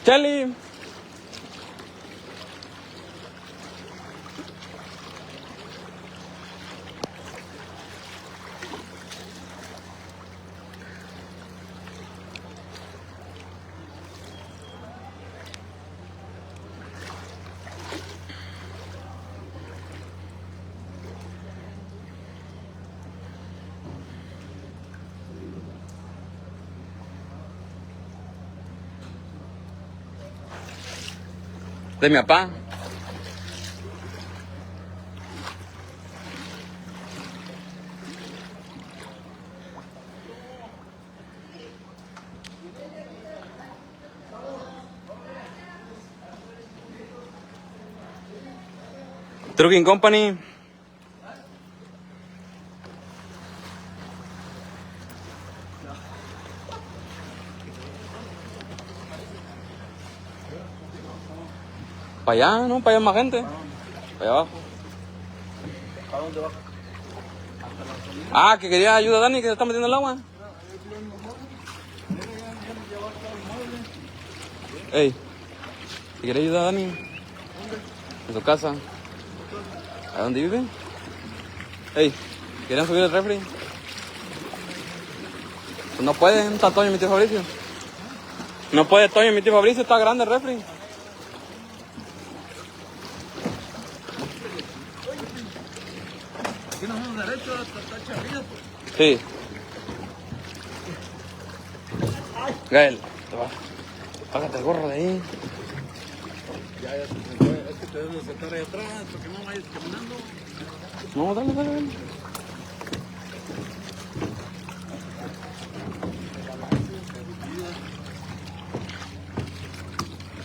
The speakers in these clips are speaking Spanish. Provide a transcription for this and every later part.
Charlie. De mi papá. Trucking Company. Para allá, ¿no? Para allá más gente. Para allá abajo. ¿Para dónde va? Ah, que quería ayuda a Dani, que se está metiendo el agua. Ey, si quería ayuda a Dani. En su casa. ¿A dónde vive? Ey, ¿querían subir el refri? Pues no puede, no está Toño, mi tío Fabricio. No puede, Toño, mi tío Fabricio, está grande el refri. Aquí nos vamos derecho hasta Chavilla, pues. Sí. Gael, te vas. Págate el gorro de ahí. Ya se fue. Es que te debes sentar ahí atrás, porque no vayas caminando. No, dale, dale, dale.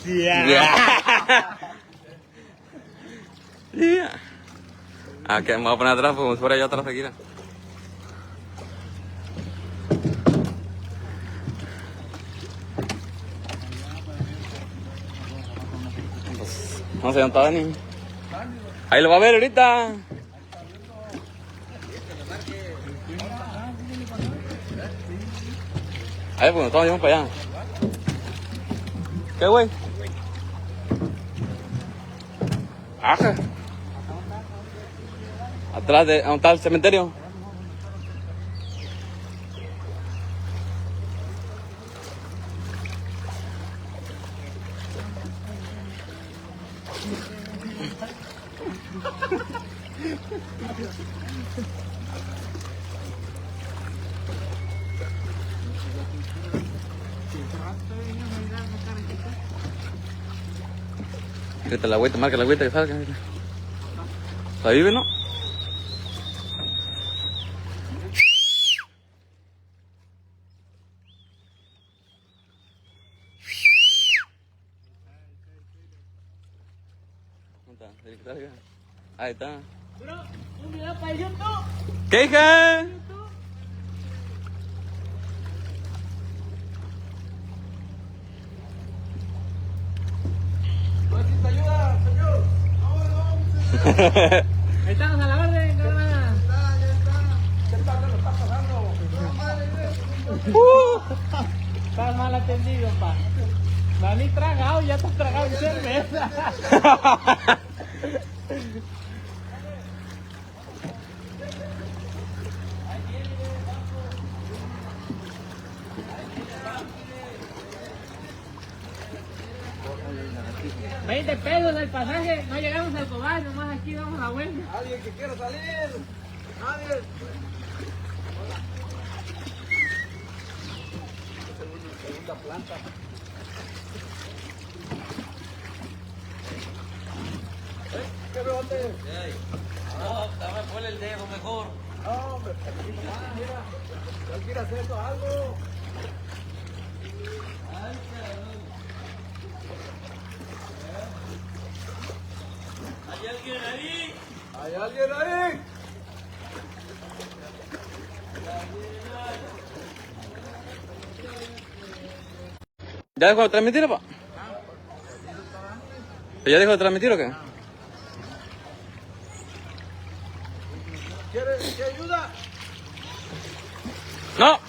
Yeah. Yeah. Ah, que me voy a poner atrás, como si fuera yo atrás aquí. No sé dónde está Dani. Ahí lo va a ver ahorita. Ahí, pues, nos vamos para allá. ¿Qué, güey? Ajá. Atrás de... ¿Dónde está el cementerio? Grita la agüita, marca la agüita que salga. ¿La vive, no? ¿Dónde está? ¿Tiene que salga? Ahí está. Bro, un video para YouTube. ¿Qué, hija? ¿Necesita ayuda, señor? Ahí estamos a la orden, camarada. Ya está. ¿Qué tal lo está pasando? Estás mal atendido, pa. Dani tragado, ya estás tragado en cerveza. $20 el pasaje, no llegamos al Cobay, nomás aquí damos la vuelta. ¿Alguien que quiera salir? ¿Nadie? Segunda planta. ¿Qué rebote? No, dame ponle el dedo mejor. No, hombre, aquí nomás, mira. Yo quiero hacer eso algo. ¿Hay alguien ahí? ¿Hay alguien ahí? ¿Ya dejó de transmitir, pa? ¿Ya dejó de transmitir o qué? ¿Quieres ayuda? ¡No!